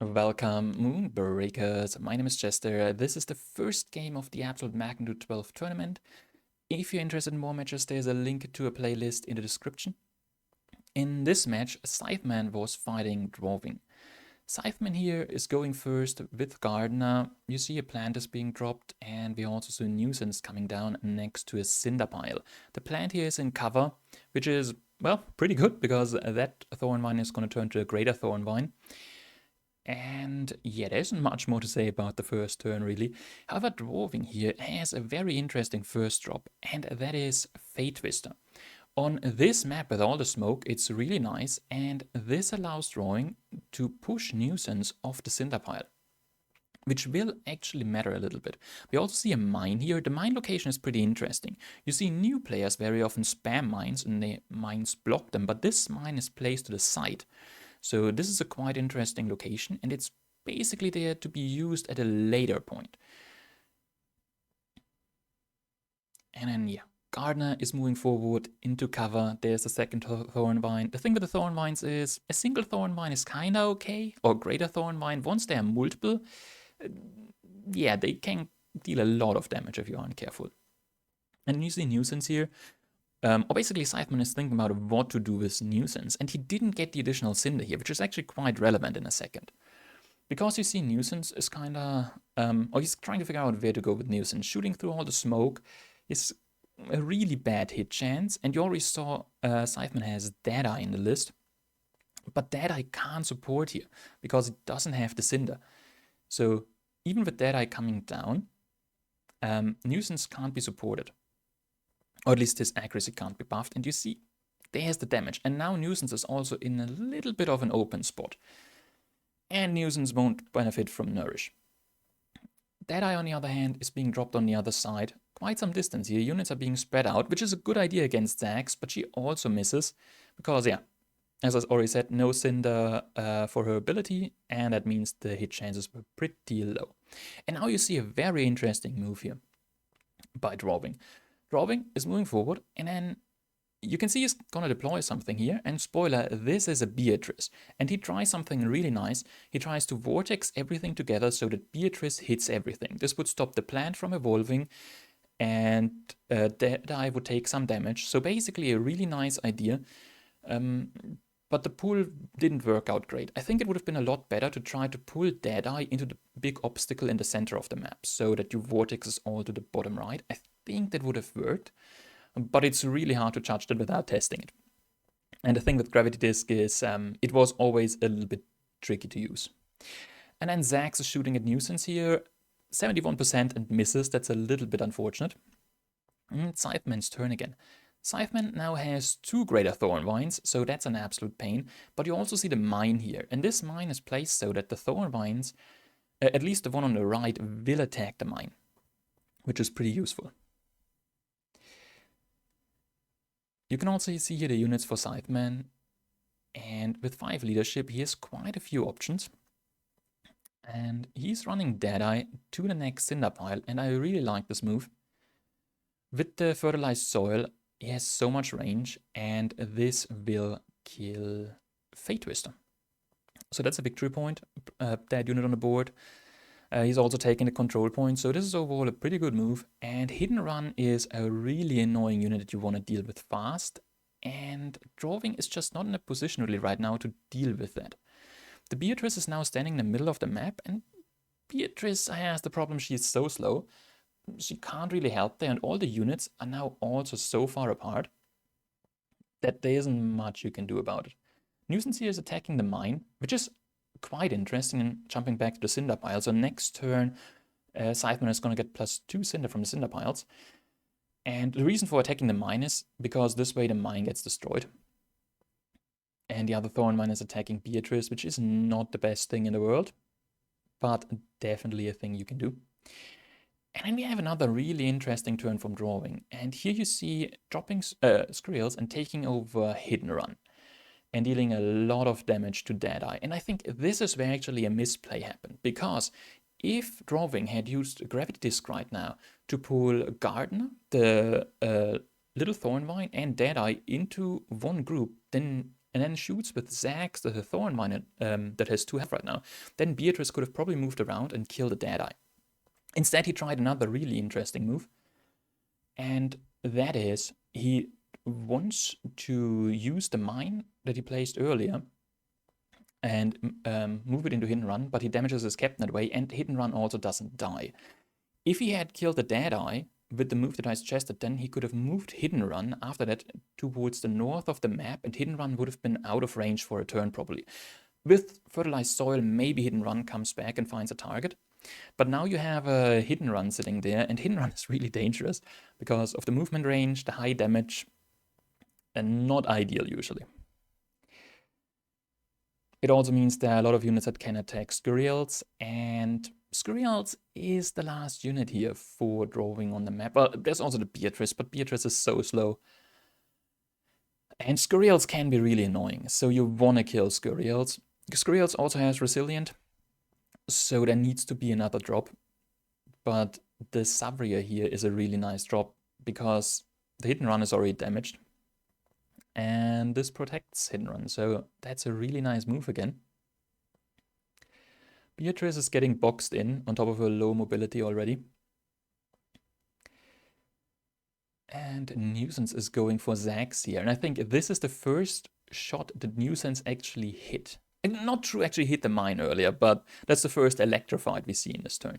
Welcome, Moonbreakers. My name is Chester. This is the first game of the Absolute Magnitude 12 tournament. If you're interested in more matches, there's a link to a playlist in the description. In this match, Scytheman was fighting Dwarving. Scytheman here is going first with Gardener. You see a plant is being dropped, and we also see a nuisance coming down next to a cinder pile. The plant here is in cover, which is, well, pretty good because that Thornvine is going to turn to a greater Thornvine. And yeah, there isn't much more to say about the first turn, really. However, Dwarving here has a very interesting first drop, and that is Fate Twister. On this map with all the smoke, it's really nice, and this allows Drawing to push Nuisance off the cinder pile, which will actually matter a little bit. We also see a mine here. The mine location is pretty interesting. You see new players very often spam mines, and the mines block them, but this mine is placed to the side. So this is a quite interesting location, and it's basically there to be used at a later point. And then, yeah, Gardener is moving forward into cover. There's a second Thornvine. The thing with the Thornvines is a single Thornvine is kind of okay, or greater Thornvine. Once they are multiple, yeah, they can deal a lot of damage if you aren't careful. And you see Nuisance here. Or basically, Scytheman is thinking about what to do with Nuisance, and he didn't get the additional Cinder here, which is actually quite relevant in a second. Because you see Nuisance is kinda, or he's trying to figure out where to go with Nuisance. Shooting through all the smoke is a really bad hit chance, and you already saw Scytheman has Deadeye in the list, but Deadeye can't support here, because it doesn't have the Cinder. So even with Deadeye coming down, Nuisance can't be supported. Or at least his accuracy can't be buffed, and you see, there's the damage. And now Nuisance is also in a little bit of an open spot. And Nuisance won't benefit from Nourish. Deadeye, on the other hand, is being dropped on the other side. Quite some distance here. Units are being spread out, which is a good idea against Zax, but she also misses. Because, yeah, as I already said, no Cinder for her ability, and that means the hit chances were pretty low. And now you see a very interesting move here by Dwarving. Dwarving is moving forward, and then you can see he's gonna deploy something here, and spoiler, this is a Beatrice. And he tries something really nice. He tries to vortex everything together so that Beatrice hits everything. This would stop the plant from evolving, and Deadeye would take some damage. So basically a really nice idea. But the pull didn't work out great. I think it would have been a lot better to try to pull Deadeye into the big obstacle in the center of the map, so that you vortexes all to the bottom right. I think that would have worked, but it's really hard to judge that without testing it. And the thing with Gravity Disc is it was always a little bit tricky to use. And then Zax is shooting at Nuisance here, 71% and misses. That's a little bit unfortunate. And Scytheman's turn again. Scytheman now has 2 greater Thornvines, so that's an absolute pain. But you also see the mine here, and this mine is placed so that the Thornvines, at least the one on the right, will attack the mine, which is pretty useful. You can also see here the units for Scytheman, and with 5 leadership, he has quite a few options. And he's running Deadeye to the next Cinder Pile, and I really like this move. With the fertilized soil, he has so much range, and this will kill Fate Twister. So that's a victory point, that unit on the board. He's also taking the control point, so this is overall a pretty good move. And Hidden Run is a really annoying unit that you want to deal with fast, and Dwarving is just not in a position really right now to deal with that. The Beatrice is now standing in the middle of the map, and Beatrice has the problem she is so slow. She can't really help there, and all the units are now also so far apart that there isn't much you can do about it. Nuisance here is attacking the mine, which is quite interesting, and jumping back to the cinder pile. So next turn, Scytheman is going to get +2 cinder from the cinder piles. And the reason for attacking the mine is because this way the mine gets destroyed. And the other Thorn mine is attacking Beatrice, which is not the best thing in the world, but definitely a thing you can do. And then we have another really interesting turn from Drawing. And here you see dropping Skriels and taking over Hidden Run, and dealing a lot of damage to Deadeye. And I think this is where actually a misplay happened, because if Drawing had used Gravity Disc right now to pull Gardener, the Little Thornvine, and Deadeye into one group, then and then shoots with Zax, the Thorn Mine that has 2 health right now, then Beatrice could have probably moved around and killed a Deadeye. Instead, he tried another really interesting move, and that is he wants to use the mine that he placed earlier and move it into hit and run, but he damages his captain that way, and hit and run also doesn't die. If he had killed the Deadeye with the move that I suggested, then he could have moved hit and run after that towards the north of the map, and hit and run would have been out of range for a turn probably. With fertilized soil, maybe hit and run comes back and finds a target. But now you have a hit and run sitting there, and hit and run is really dangerous because of the movement range, the high damage, and not ideal usually. It also means there are a lot of units that can attack Skuriels, and Skuriels is the last unit here for drawing on the map. Well, there's also the Beatrice, but Beatrice is so slow. And Skuriels can be really annoying, so you want to kill Skuriels. Skuriels also has Resilient, so there needs to be another drop. But the Savria here is a really nice drop because the hit and run is already damaged. And this protects hit and run, so that's a really nice move again. Beatrice is getting boxed in on top of her low mobility already. And Nuisance is going for Zax here. And I think this is the first shot that Nuisance actually hit. And not true, actually hit the mine earlier, but that's the first electrified we see in this turn.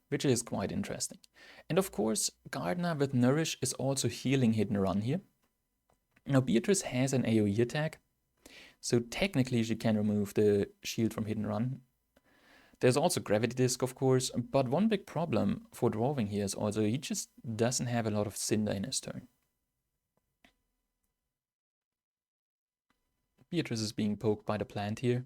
Which is quite interesting. And of course, Gardener with Nourish is also healing hit and run here. Now Beatrice has an AoE attack, so technically she can remove the shield from hit and run. There's also Gravity Disc, of course, but one big problem for Dwarving here is also he just doesn't have a lot of Cinder in his turn. Beatrice is being poked by the plant here.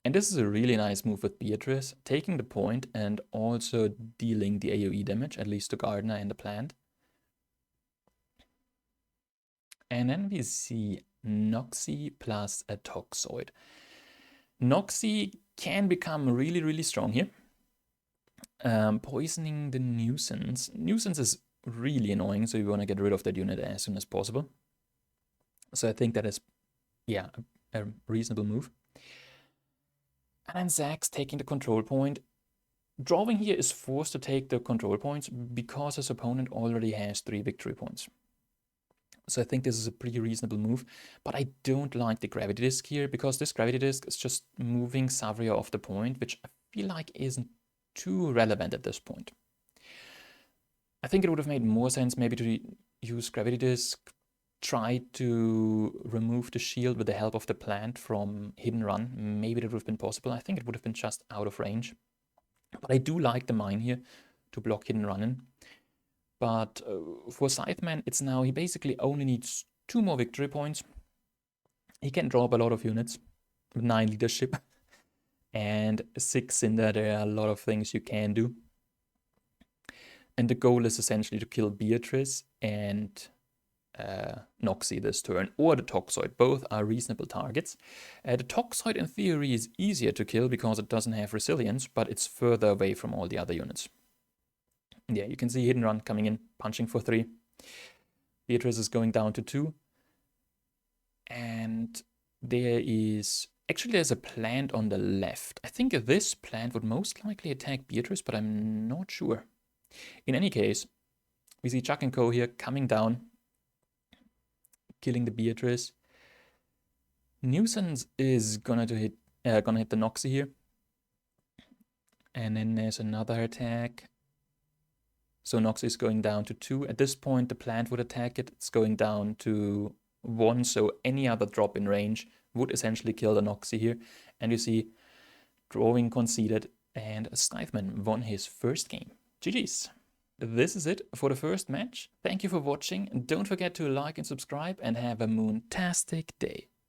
And this is a really nice move with Beatrice, taking the point and also dealing the AoE damage, at least to Gardener and the plant. And then we see Noxie plus a Toxoid. Noxie can become really, really strong here. Poisoning the Nuisance. Nuisance is really annoying, so you want to get rid of that unit as soon as possible. So I think that is, yeah, a reasonable move. And then Zax taking the control point. Drawing here is forced to take the control points because his opponent already has 3 victory points. So I think this is a pretty reasonable move, but I don't like the Gravity Disc here because this Gravity Disc is just moving Savria off the point, which I feel like isn't too relevant at this point. I think it would have made more sense maybe to use Gravity Disc, try to remove the shield with the help of the plant from hit and run. Maybe that would have been possible. I think it would have been just out of range. But I do like the mine here to block hit and run in. But for Scytheman, it's now, he basically only needs 2 more victory points. He can drop a lot of units, 9 leadership, and 6 Cinder. There are a lot of things you can do. And the goal is essentially to kill Beatrice and Noxie this turn, or the Toxoid. Both are reasonable targets. The Toxoid in theory is easier to kill because it doesn't have resilience, but it's further away from all the other units. Yeah, you can see hit and run coming in, punching for 3. Beatrice is going down to 2. And there's a plant on the left. I think this plant would most likely attack Beatrice, but I'm not sure. In any case, we see Chuck and Co here coming down, killing the Beatrice. Nuisance is gonna hit the Noxie here. And then there's another attack. So Noxie is going down to 2. At this point, the plant would attack it. It's going down to 1, so any other drop in range would essentially kill the Noxie here. And you see, Drawing conceded, and Scytheman won his first game. GG's. This is it for the first match. Thank you for watching. Don't forget to like and subscribe, and have a moontastic day.